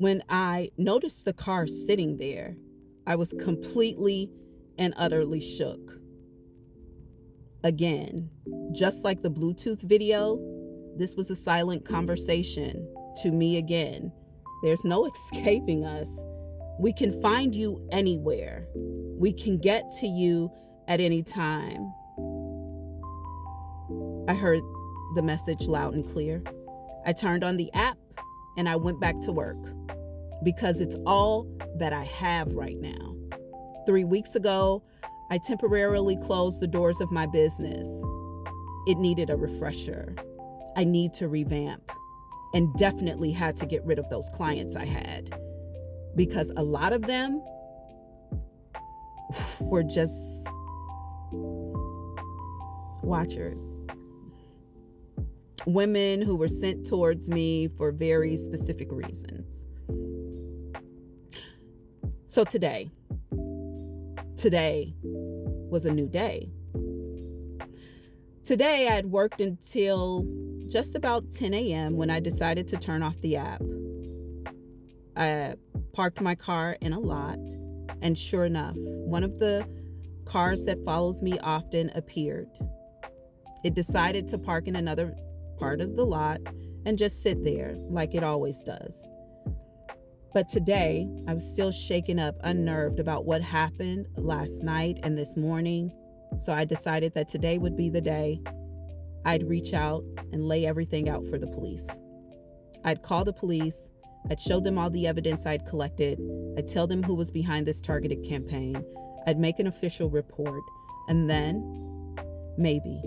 When I noticed the car sitting there, I was completely and utterly shook. Again, just like the Bluetooth video, this was a silent conversation to me again. There's no escaping us. We can find you anywhere. We can get to you at any time. I heard the message loud and clear. I turned on the app and I went back to work because it's all that I have right now. 3 weeks ago, I temporarily closed the doors of my business. It needed a refresher. I need to revamp and definitely had to get rid of those clients I had because a lot of them were just watchers. Women who were sent towards me for very specific reasons. So today was a new day. Today I had worked until just about 10 a.m. when I decided to turn off the app. I parked my car in a lot, and sure enough, one of the cars that follows me often appeared. It decided to park in another part of the lot and just sit there like it always does. But today, I was still shaken up, unnerved about what happened last night and this morning. So I decided that today would be the day I'd reach out and lay everything out for the police. I'd call the police. I'd show them all the evidence I'd collected. I'd tell them who was behind this targeted campaign. I'd make an official report. And then maybe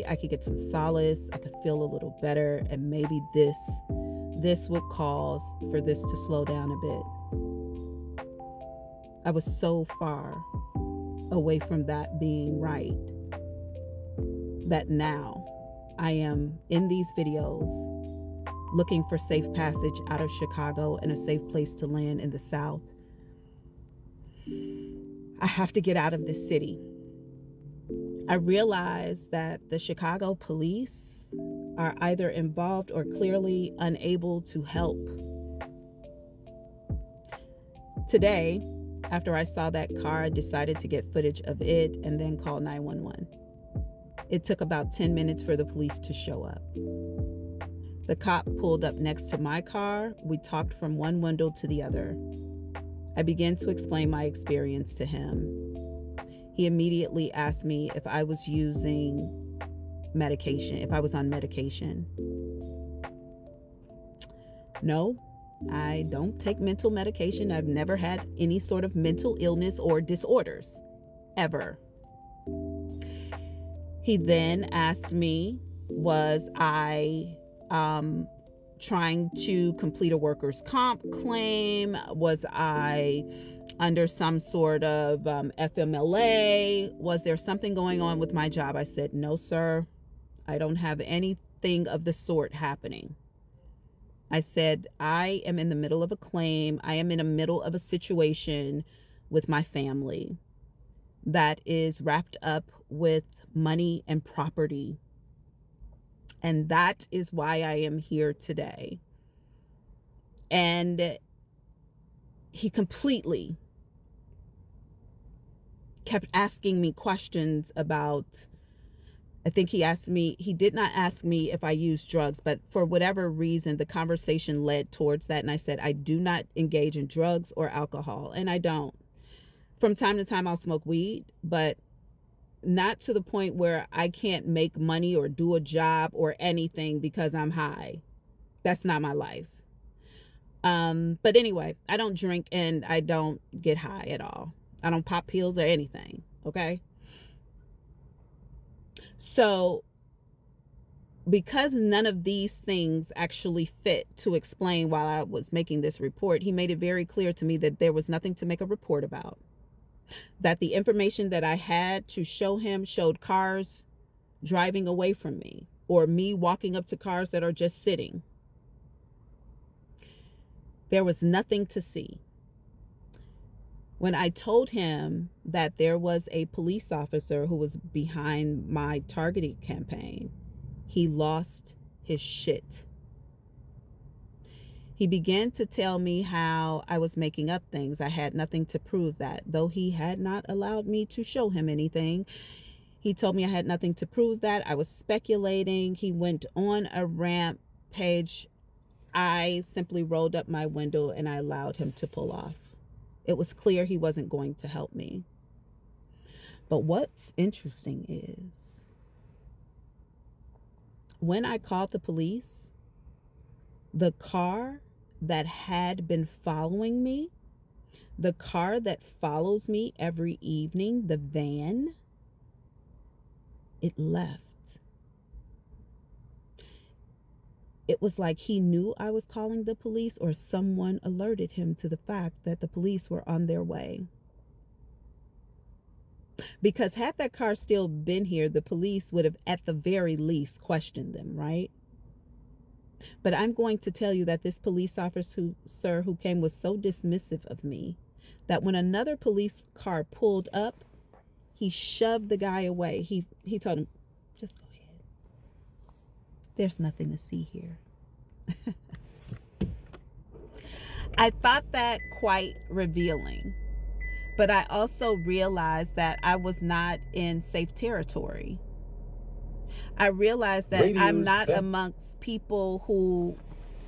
I could get some solace. I could feel a little better. And maybe this would cause for this to slow down a bit. I was so far away from that being right that now I am in these videos looking for safe passage out of Chicago and a safe place to land in the South. I have to get out of this city. I realize that the Chicago police are either involved or clearly unable to help. Today, after I saw that car, I decided to get footage of it and then call 911. It took about 10 minutes for the police to show up. The cop pulled up next to my car. We talked from one window to the other. I began to explain my experience to him. He immediately asked me if I was using medication, if I was on medication. No, I don't take mental medication. I've never had any sort of mental illness or disorders, ever. He then asked me, was I trying to complete a workers' comp claim? Was I under some sort of FMLA? Was there something going on with my job? I said, no, sir, I don't have anything of the sort happening. I said, I am in the middle of a claim. I am in the middle of a situation with my family that is wrapped up with money and property. And that is why I am here today. And he completely kept asking me questions about, I think he did not ask me if I use drugs, but for whatever reason, the conversation led towards that. And I said, I do not engage in drugs or alcohol, and I don't. From time to time, I'll smoke weed, but not to the point where I can't make money or do a job or anything because I'm high. That's not my life. But anyway, I don't drink and I don't get high at all. I don't pop pills or anything. Okay. So because none of these things actually fit to explain while I was making this report, he made it very clear to me that there was nothing to make a report about. That the information that I had to show him showed cars driving away from me or me walking up to cars that are just sitting. There was nothing to see. When I told him that there was a police officer who was behind my targeting campaign, he lost his shit. He began to tell me how I was making up things. I had nothing to prove that. Though he had not allowed me to show him anything, he told me I had nothing to prove that. I was speculating. He went on a rampage. I simply rolled up my window and I allowed him to pull off. It was clear he wasn't going to help me. But what's interesting is when I called the police, the car that had been following me, the car that follows me every evening, the van, it left. It was like he knew I was calling the police, or someone alerted him to the fact that the police were on their way. Because had that car still been here, the police would have at the very least questioned them, right? But I'm going to tell you that this police officer who came was so dismissive of me that when another police car pulled up, he shoved the guy away. He told him, just go ahead. There's nothing to see here. I thought that quite revealing, but I also realized that I was not in safe territory. I realized that I'm not amongst people who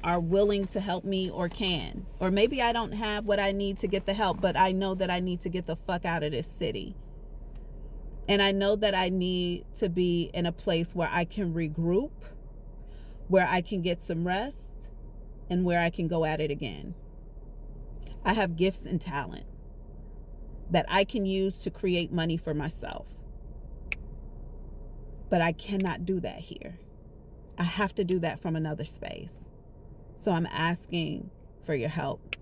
are willing to help me or can. Or maybe I don't have what I need to get the help, but I know that I need to get the fuck out of this city. And I know that I need to be in a place where I can regroup, where I can get some rest, and where I can go at it again. I have gifts and talent that I can use to create money for myself. But I cannot do that here. I have to do that from another space. So I'm asking for your help.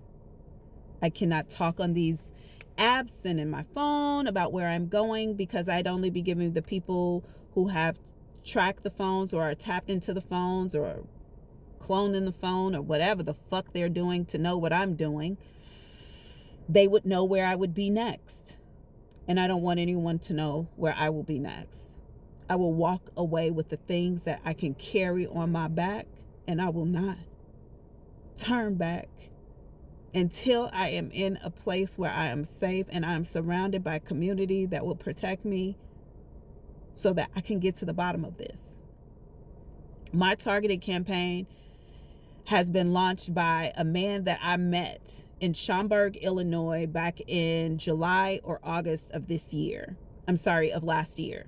I cannot talk on these apps and in my phone about where I'm going, because I'd only be giving the people who have tracked the phones or are tapped into the phones or cloning the phone or whatever the fuck they're doing to know what I'm doing. They would know where I would be next. And I don't want anyone to know where I will be next. I will walk away with the things that I can carry on my back, and I will not turn back until I am in a place where I am safe and I am surrounded by a community that will protect me so that I can get to the bottom of this. My targeted campaign has been launched by a man that I met in Schaumburg, Illinois, back in July or August of last year.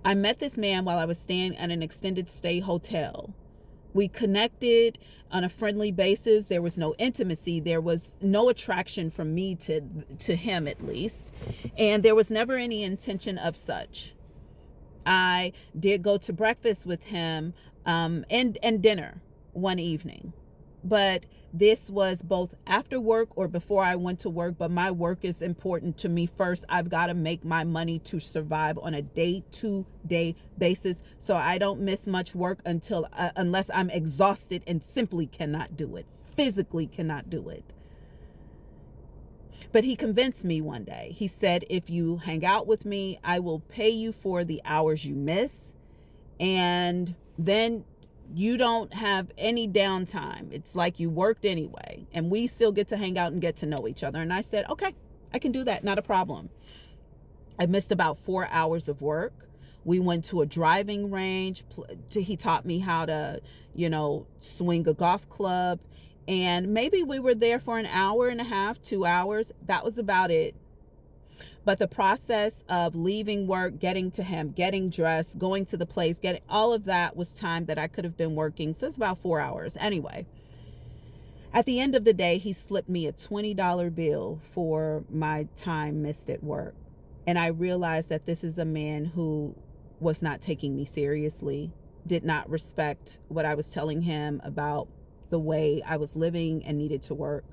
I met this man while I was staying at an extended stay hotel. We connected on a friendly basis. There was no intimacy. There was no attraction from me to him, at least. And there was never any intention of such. I did go to breakfast with him and dinner one evening. But this was both after work or before I went to work. But my work is important to me first. I've got to make my money to survive on a day-to-day basis. So I don't miss much work unless I'm exhausted and simply cannot do it. Physically cannot do it. But he convinced me one day. He said, if you hang out with me, I will pay you for the hours you miss. And then you don't have any downtime. It's like you worked anyway, and we still get to hang out and get to know each other. And I said, okay, I can do that. Not a problem. I missed about 4 hours of work. We went to a driving range. He taught me how to, swing a golf club. And maybe we were there for an hour and a half, 2 hours. That was about it. But the process of leaving work, getting to him, getting dressed, going to the place, getting all of that was time that I could have been working. So it's about 4 hours. Anyway, at the end of the day, he slipped me a $20 bill for my time missed at work. And I realized that this is a man who was not taking me seriously, did not respect what I was telling him about the way I was living and needed to work.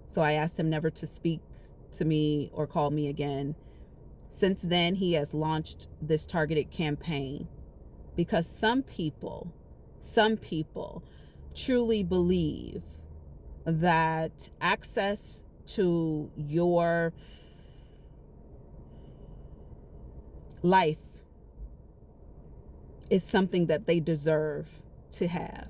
So I asked him never to speak to me or call me again. Since then, he has launched this targeted campaign because some people truly believe that access to your life is something that they deserve to have.